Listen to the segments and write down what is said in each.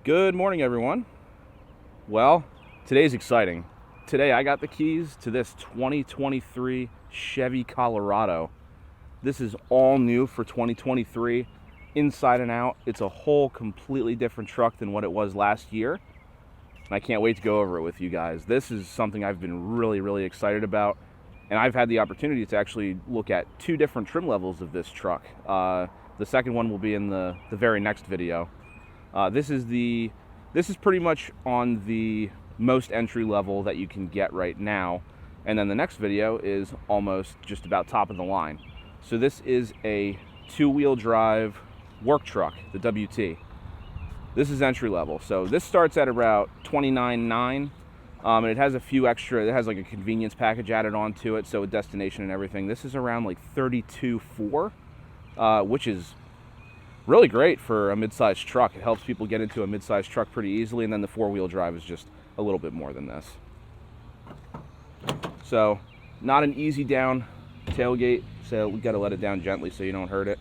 Good morning, everyone. Well, today's exciting. Today I got the keys to this 2023 Chevy Colorado. This is all new for 2023, inside and out. It's a whole completely different truck than what it was last year. And I can't wait to go over it with you guys. This is something I've been really excited about. And I've had the opportunity to actually look at two different trim levels of this truck. The second one will be in the very next video. This is pretty much on the most entry level that you can get right now, and then the next video is almost just about top of the line. So this is a two-wheel drive work truck, the WT. This is entry level, so this starts at about $29,900, and it has a few extra. It has like a convenience package added onto it, so a destination and everything. This is around like $32,400, which is really great for a mid-sized truck. It helps people get into a mid-sized truck pretty easily, and then the four-wheel drive is just a little bit more than this. So, not an easy down tailgate, so we got to let it down gently so you don't hurt it.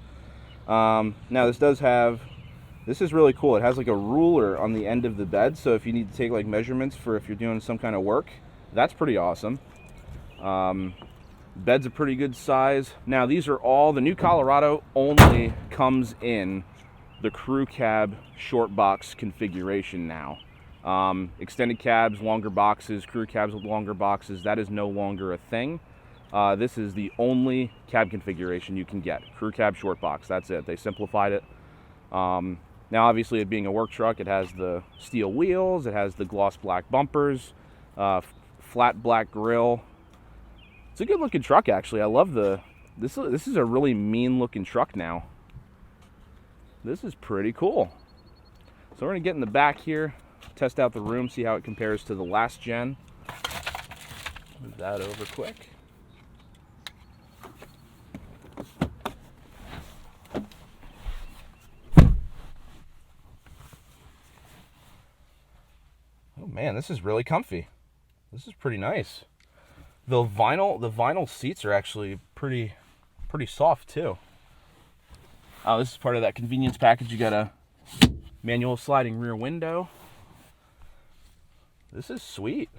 Now this is really cool. It has like a ruler on the end of the bed, so if you need to take like measurements for if you're doing some kind of work, that's pretty awesome. Bed's a pretty good size. Now these are all, the new Colorado only comes in the crew cab short box configuration now. Extended cabs, longer boxes, crew cabs with longer boxes, that is no longer a thing. This is the only cab configuration you can get. Crew cab short box, that's it. They simplified it. Now obviously it being a work truck, it has the steel wheels, it has the gloss black bumpers, flat black grille. It's a good looking truck, actually. I love this is a really mean looking truck now. This is pretty cool. So we're gonna get in the back here, test out the room, see how it compares to the last gen. Move that over quick. Oh man, this is really comfy. This is pretty nice. The vinyl seats are actually pretty soft too. Oh, this is part of that convenience package. You got a manual sliding rear window. This is sweet.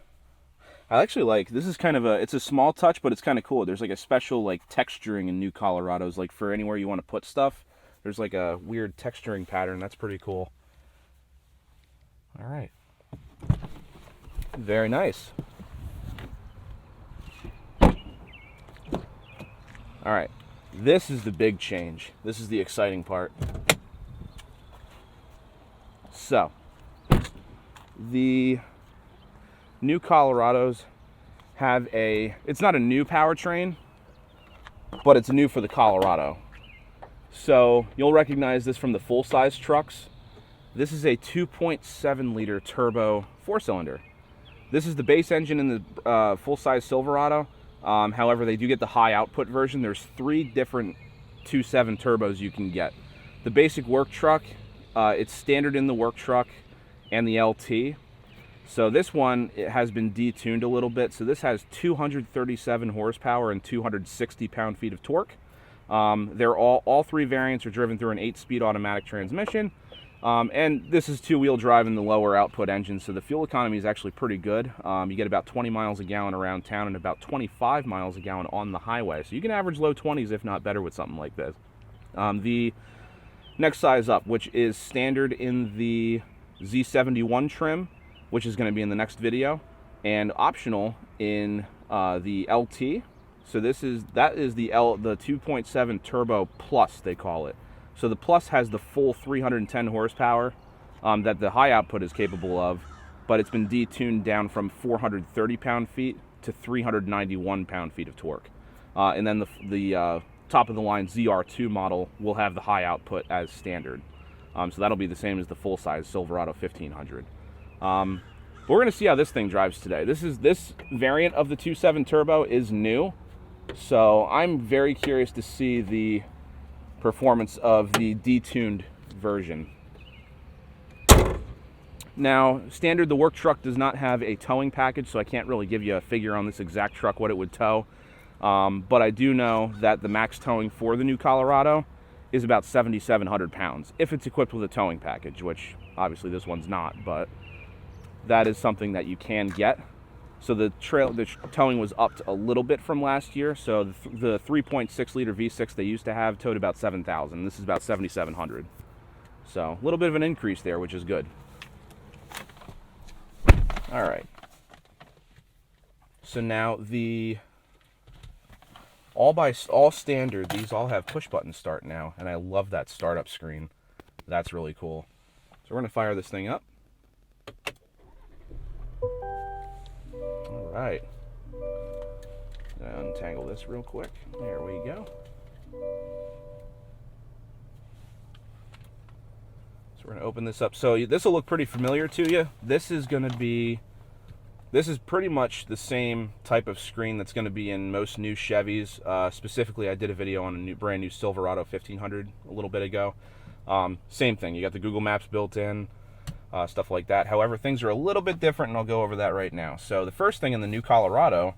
I actually like, this is kind of it's a small touch, but it's kind of cool. There's like a special like texturing in new Colorados, like for anywhere you want to put stuff. There's like a weird texturing pattern. That's pretty cool. All right. Very nice. All right, this is the big change. This is the exciting part. So, the new Colorados have it's not a new powertrain, but it's new for the Colorado. So, you'll recognize this from the full-size trucks. This is a 2.7 liter turbo four-cylinder. This is the base engine in the full-size Silverado. However, they do get the high output version. There's 3 different 2.7 turbos you can get. The basic work truck, it's standard in the work truck and the LT. So this one, it has been detuned a little bit. So this has 237 horsepower and 260 pound-feet of torque. They're all 3 variants are driven through an 8-speed automatic transmission. And this is 2-wheel drive in the lower output engine, so the fuel economy is actually pretty good. You get about 20 miles a gallon around town and about 25 miles a gallon on the highway. So you can average low 20s, if not better, with something like this. The next size up, which is standard in the Z71 trim, which is going to be in the next video, and optional in the LT. So that is the 2.7 Turbo Plus, they call it. So the Plus has the full 310 horsepower that the high output is capable of, but it's been detuned down from 430 pound-feet to 391 pound-feet of torque. And then the top of the line ZR2 model will have the high output as standard. So that'll be the same as the full-size Silverado 1500. But we're going to see how this thing drives today. This variant of the 2.7 Turbo is new, so I'm very curious to see the performance of the detuned version. Now, standard, the work truck does not have a towing package, so I can't really give you a figure on this exact truck what it would tow. But I do know that the max towing for the new Colorado is about 7,700 pounds if it's equipped with a towing package, which Obviously this one's not, but that is something that you can get. So the towing was upped a little bit from last year. So the 3.6 liter V6 they used to have towed about 7,000. This is about 7,700. So a little bit of an increase there, which is good. All right. So now all standard, these all have push button start now, and I love that startup screen. That's really cool. So we're gonna fire this thing up. All right. Untangle this real quick. There we go. So we're gonna open this up. So this will look pretty familiar to you. This is pretty much the same type of screen that's going to be in most new Chevys. Specifically, I did a video on a brand new Silverado 1500 a little bit ago. Same thing. You got the Google Maps built in, stuff like that. However, things are a little bit different, and I'll go over that right now. So the first thing in the new Colorado,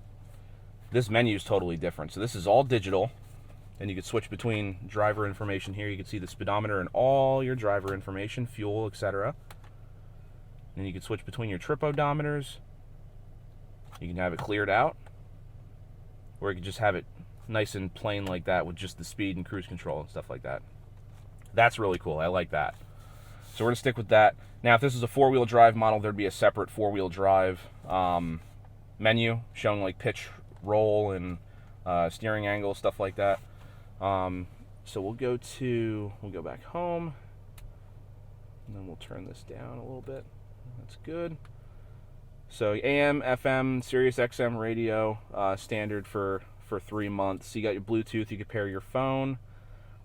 this menu is totally different. So this is all digital, and you can switch between driver information here. You can see the speedometer and all your driver information, fuel, etc. And you can switch between your trip odometers. You can have it cleared out, or you can just have it nice and plain like that with just the speed and cruise control and stuff like that. That's really cool. I like that. So we're going to stick with that. Now, if this is a four-wheel drive model, there'd be a separate four-wheel drive menu showing like pitch, roll, and steering angle, stuff like that. So we'll go back home, and then we'll turn this down a little bit. That's good. So AM, FM, Sirius XM radio, standard for 3 months. You got your Bluetooth, you can pair your phone.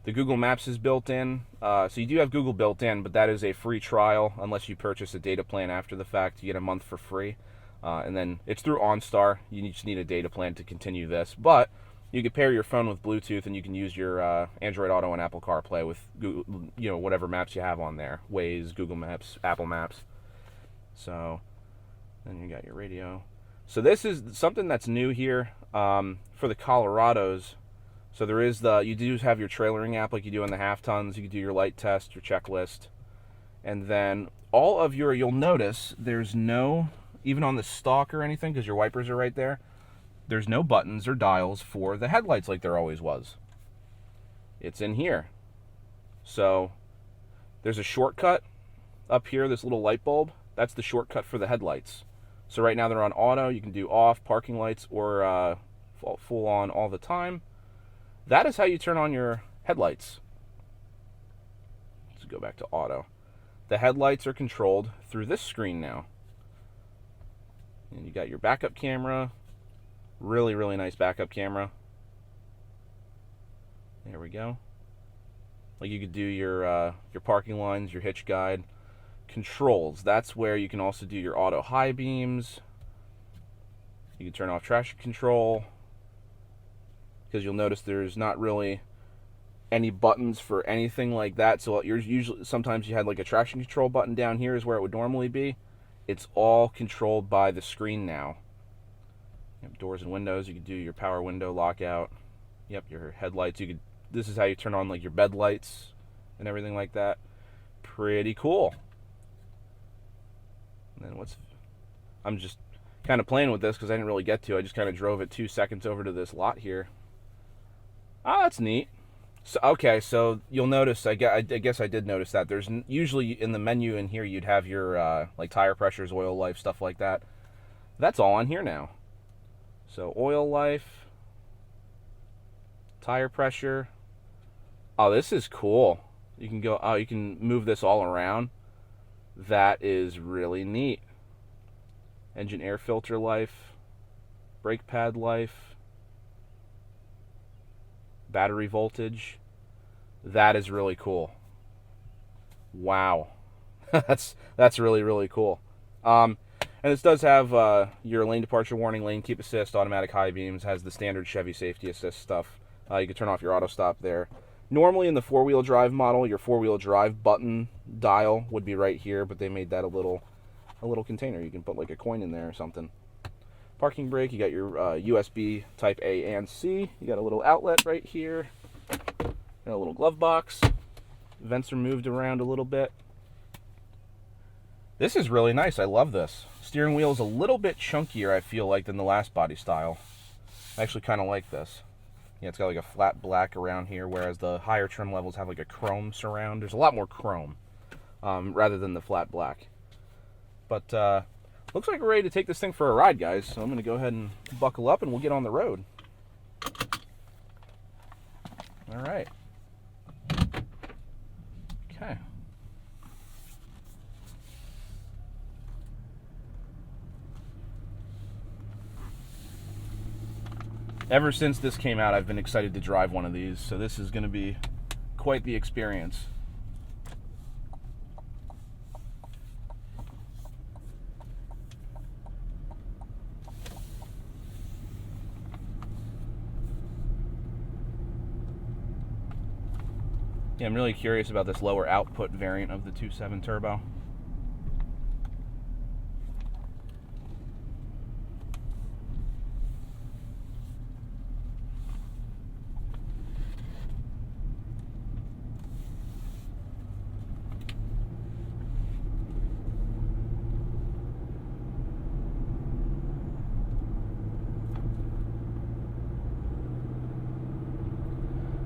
The Google Maps is built in. So you do have Google built in, but that is a free trial unless you purchase a data plan after the fact. You get a month for free. And then it's through OnStar. You just need a data plan to continue this. But you can pair your phone with Bluetooth, and you can use your Android Auto and Apple CarPlay with Google, whatever maps you have on there. Waze, Google Maps, Apple Maps. So then you got your radio. So this is something that's new here for the Colorados. So there is you do have your trailering app like you do in the half tons. You can do your light test, your checklist. And then you'll notice there's no, even on the stalk or anything, because your wipers are right there, there's no buttons or dials for the headlights like there always was. It's in here. So there's a shortcut up here, this little light bulb. That's the shortcut for the headlights. So right now they're on auto. You can do off, parking lights, or full on all the time. That is how you turn on your headlights. Let's go back to auto. The headlights are controlled through this screen now. And you got your backup camera. Really, really nice backup camera. There we go. Like you could do your parking lines, your hitch guide. Controls, that's where you can also do your auto high beams. You can turn off traction control, because you'll notice there's not really any buttons for anything like that. So sometimes you had like a traction control button down here is where it would normally be. It's all controlled by the screen now. You have doors and windows. You can do your power window lockout. Yep, your headlights. This is how you turn on like your bed lights and everything like that. Pretty cool. And then I'm just kind of playing with this because I didn't really get to. I just kind of drove it 2 seconds over to this lot here. Ah, that's neat. So okay, so you'll notice, I guess I did notice that there's usually in the menu in here you'd have your like tire pressures, oil life, stuff like that. That's all on here now. So oil life, tire pressure. Oh, this is cool. You can move this all around. That is really neat. Engine air filter life, brake pad life, battery voltage. That is really cool. Wow. that's really, really cool. And this does have your lane departure warning, lane keep assist, automatic high beams, has the standard Chevy safety assist stuff. You can turn off your auto stop there. Normally in the four-wheel drive model, your four-wheel drive button dial would be right here, but they made that a little container. You can put like a coin in there or something. Parking brake, you got your USB type A and C. You got a little outlet right here. Got a little glove box. Vents are moved around a little bit. This is really nice. I love this. Steering wheel is a little bit chunkier, I feel like, than the last body style. I actually kind of like this. Yeah, it's got like a flat black around here, whereas the higher trim levels have like a chrome surround. There's a lot more chrome rather than the flat black. But looks like we're ready to take this thing for a ride, guys. So I'm going to go ahead and buckle up and we'll get on the road. All right. Okay. Ever since this came out, I've been excited to drive one of these, so this is going to be quite the experience. Yeah, I'm really curious about this lower output variant of the 2.7 turbo.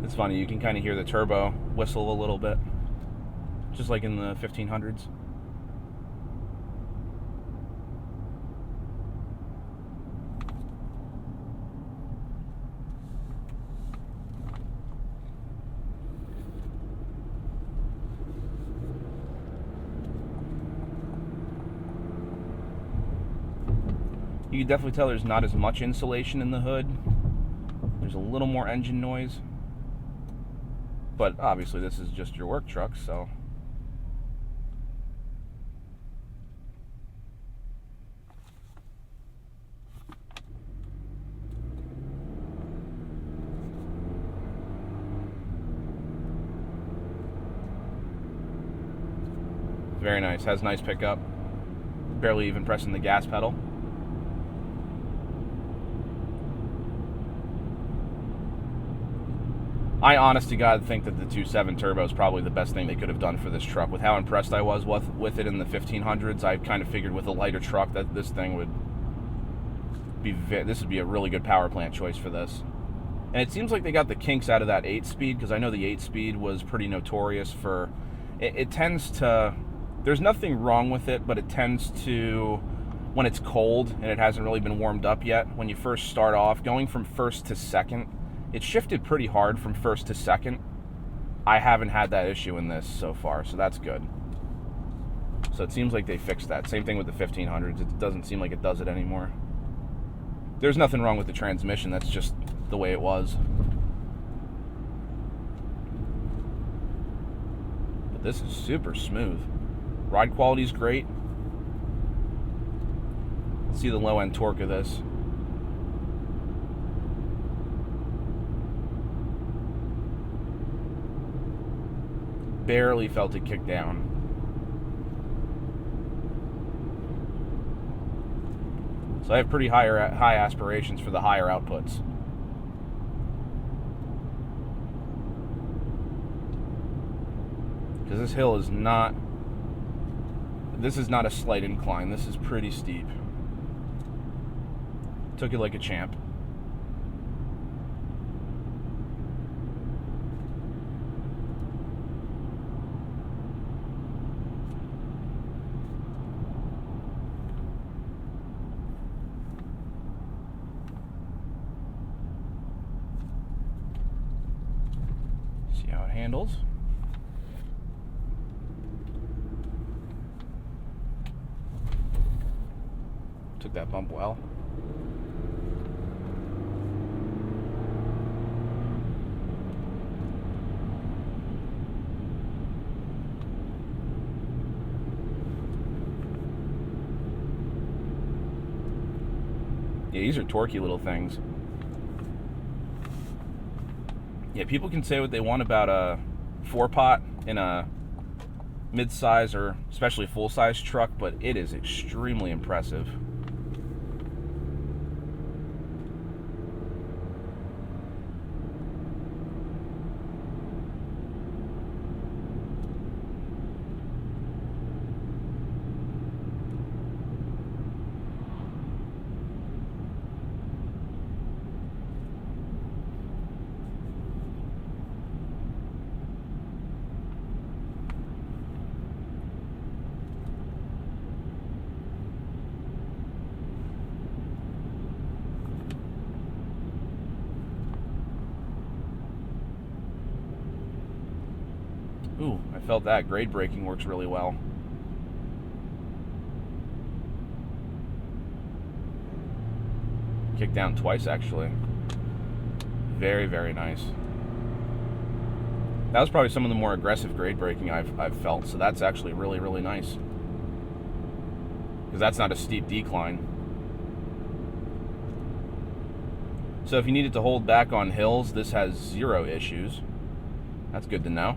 It's funny, you can kind of hear the turbo whistle a little bit, just like in the 1500s. You can definitely tell there's not as much insulation in the hood. There's a little more engine noise. But obviously this is just your work truck, so. Very nice, has nice pickup. Barely even pressing the gas pedal. I honest to God think that the 2.7 turbo is probably the best thing they could have done for this truck. With how impressed I was with it in the 1500s, I kind of figured with a lighter truck that this thing would be, this would be a really good power plant choice for this. And it seems like they got the kinks out of that 8-speed, because I know the 8-speed was pretty notorious for, it tends to, there's nothing wrong with it, but it tends to, when it's cold and it hasn't really been warmed up yet, when you first start off, going from first to second, it shifted pretty hard from first to second. I haven't had that issue in this so far, so that's good. So it seems like they fixed that. Same thing with the 1500s. It doesn't seem like it does it anymore. There's nothing wrong with the transmission. That's just the way it was. But this is super smooth. Ride quality is great. Let's see the low end torque of this. Barely felt it kick down. So I have pretty high aspirations for the higher outputs. Because this hill is not, this is not a slight incline. This is pretty steep. Took it like a champ. See how it handles. Took that bump well. Yeah, these are torquey little things. Yeah, people can say what they want about a 4-pot in a mid-size or especially full-size truck, but it is extremely impressive. felt that. Grade braking works really well. Kicked down twice, actually. Very, very nice. That was probably some of the more aggressive grade braking I've felt, so that's actually really, really nice. Because that's not a steep decline. So if you needed to hold back on hills, this has 0 issues. That's good to know.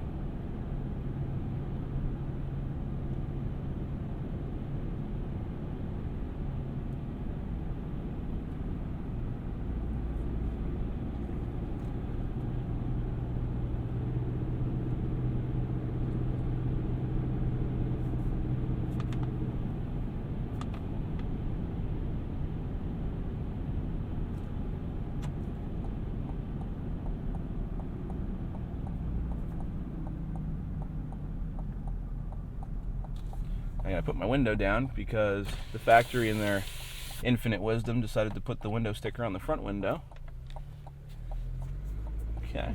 I gotta put my window down because the factory in their infinite wisdom decided to put the window sticker on the front window. Okay.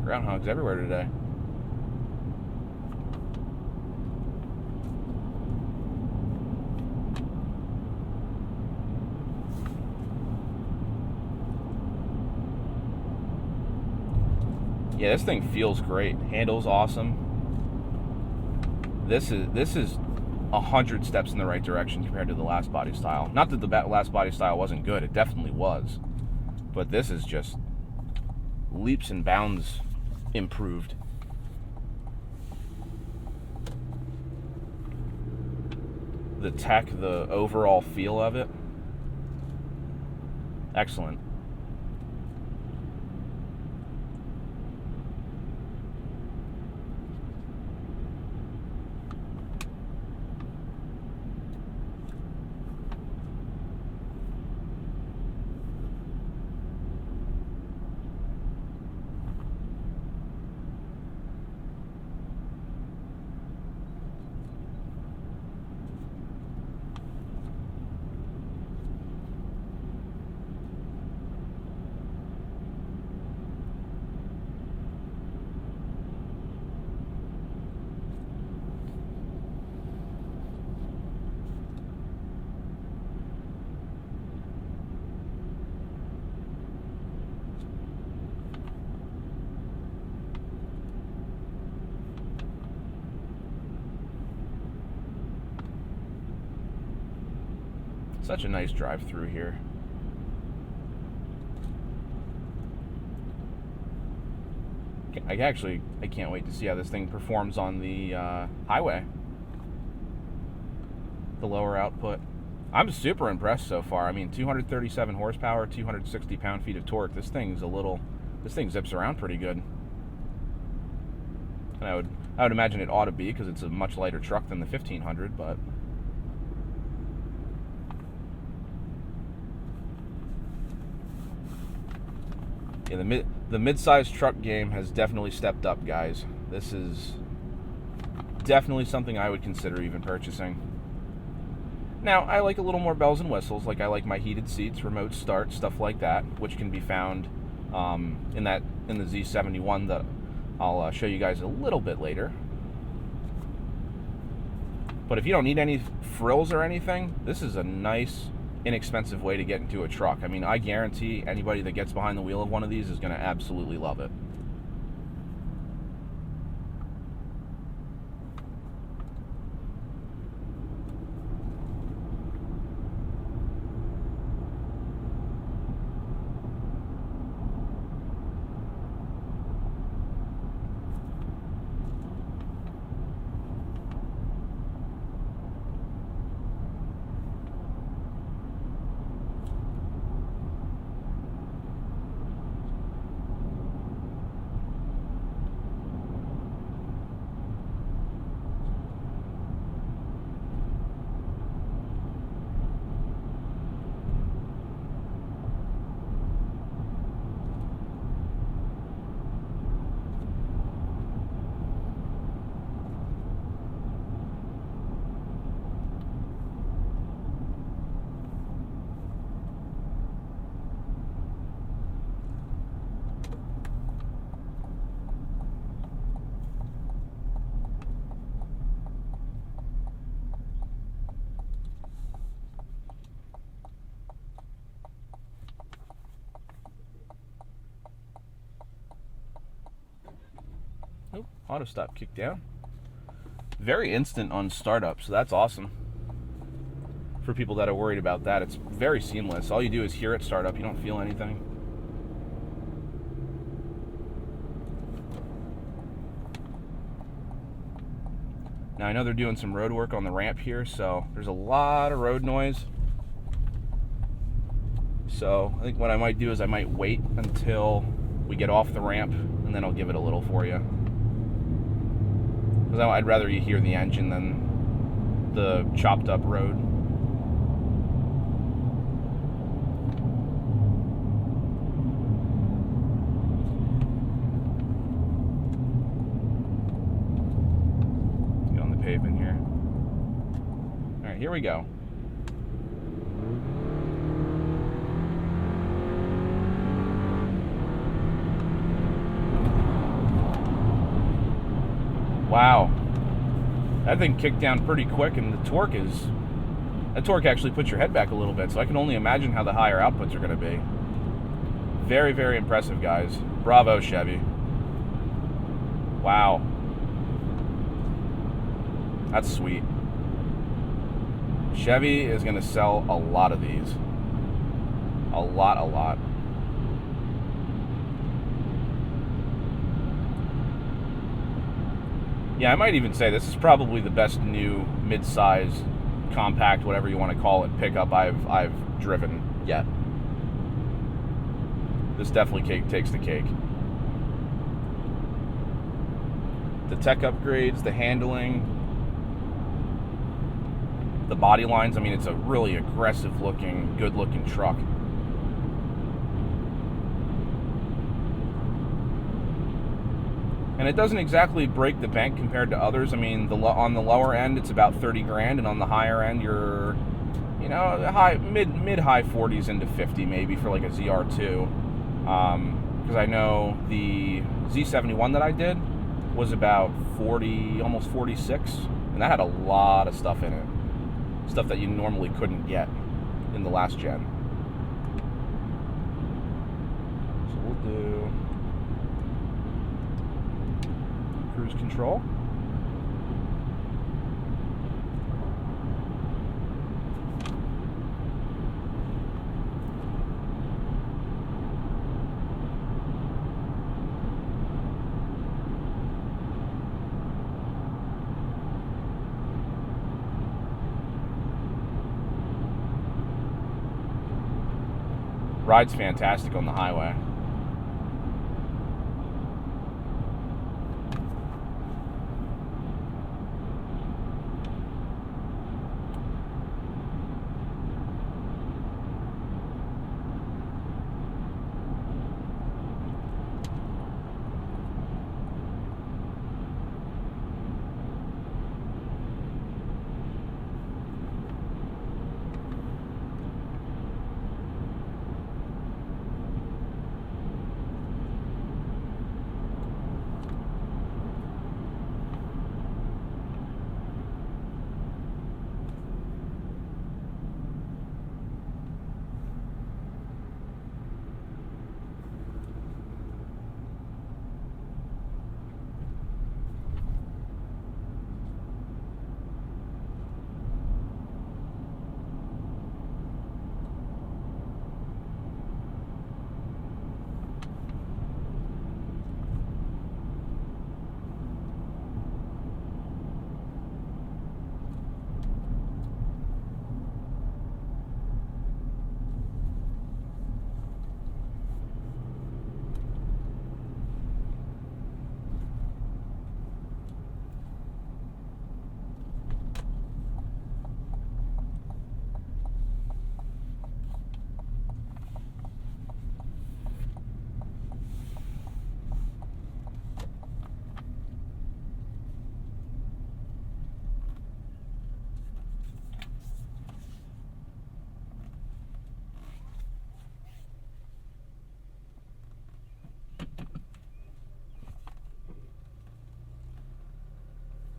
Groundhogs everywhere today. Yeah, this thing feels great. Handles awesome. This is 100 steps in the right direction compared to the last body style. Not that the last body style wasn't good, it definitely was. But this is just leaps and bounds improved. The tech, the overall feel of it, excellent. Such a nice drive through here. I can't wait to see how this thing performs on the highway. The lower output. I'm super impressed so far. I mean, 237 horsepower, 260 pound-feet of torque. This thing zips around pretty good. And I would imagine it ought to be because it's a much lighter truck than the 1500, but yeah, the mid-size truck game has definitely stepped up, guys. This is definitely something I would consider even purchasing. Now, I like a little more bells and whistles, like I like my heated seats, remote start, stuff like that, which can be found in the Z71 that I'll show you guys a little bit later. But if you don't need any frills or anything, this is a nice, inexpensive way to get into a truck. I mean, I guarantee anybody that gets behind the wheel of one of these is going to absolutely love it. Auto stop kick down. Very instant on startup, so that's awesome. For people that are worried about that, it's very seamless. All you do is hear it start up. You don't feel anything. Now I know they're doing some road work on the ramp here, so there's a lot of road noise. So I think what I might do is I might wait until we get off the ramp, and then I'll give it a little for you. Because I'd rather you hear the engine than the chopped up road. Get on the pavement here. All right, here we go. Wow, that thing kicked down pretty quick, and that torque actually puts your head back a little bit, so I can only imagine how the higher outputs are going to be. Very, very impressive, guys. Bravo, Chevy. Wow. That's sweet. Chevy is going to sell a lot of these. A lot. Yeah, I might even say this is probably the best new mid-size, compact, whatever you want to call it, pickup I've driven yet. This definitely takes the cake. The tech upgrades, the handling, the body lines. I mean, it's a really aggressive looking, good looking truck. And it doesn't exactly break the bank compared to others. I mean, on the lower end, it's about 30 grand, and on the higher end, you're, you know, mid high 40s into 50 maybe for like a ZR2. Because I know the Z71 that I did was about 40, almost 46, and that had a lot of stuff in it, stuff that you normally couldn't get in the last gen. So we'll do cruise control. Ride's fantastic on the highway.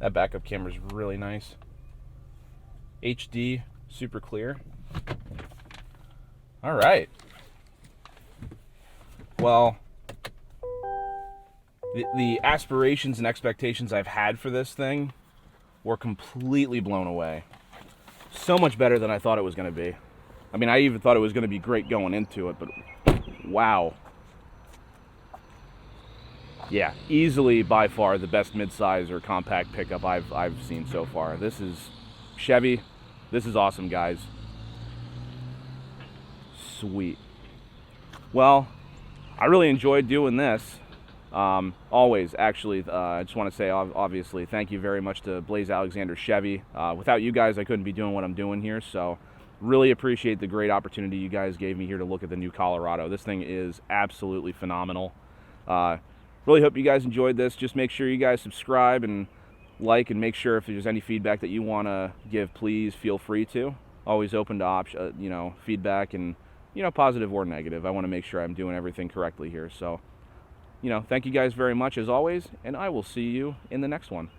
That backup camera is really nice. HD, super clear. All right. Well, the aspirations and expectations I've had for this thing were completely blown away. So much better than I thought it was going to be. I mean, I even thought it was going to be great going into it, but wow. Yeah, easily by far the best midsize or compact pickup I've seen so far. This is Chevy. This is awesome, guys. Sweet. Well, I really enjoyed doing this. Always, actually, I just want to say, obviously, thank you very much to Blaise Alexander Chevy. Without you guys, I couldn't be doing what I'm doing here, so really appreciate the great opportunity you guys gave me here to look at the new Colorado. This thing is absolutely phenomenal. Really hope you guys enjoyed this. Just make sure you guys subscribe and like, and make sure if there's any feedback that you want to give, please feel free to. Always open to feedback, and positive or negative. I want to make sure I'm doing everything correctly here. So, thank you guys very much as always, and I will see you in the next one.